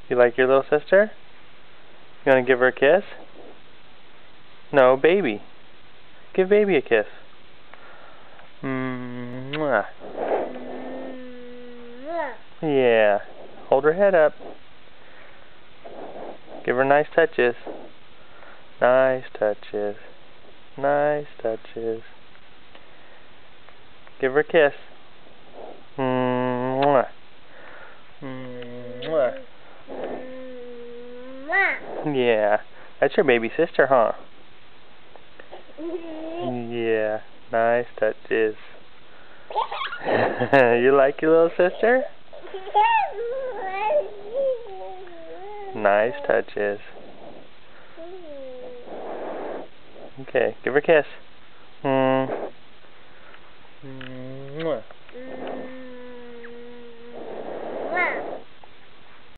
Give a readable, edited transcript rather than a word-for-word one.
You like your little sister? You want to give her a kiss? No, baby. Give baby a kiss. Mwah. Yeah. Hold her head up. Give her nice touches. Nice touches. Nice touches. Give her a kiss. Mwah. Mwah. Yeah. That's your baby sister, huh? Yeah. Nice touches. You like your little sister? Nice touches. Okay, give her a kiss.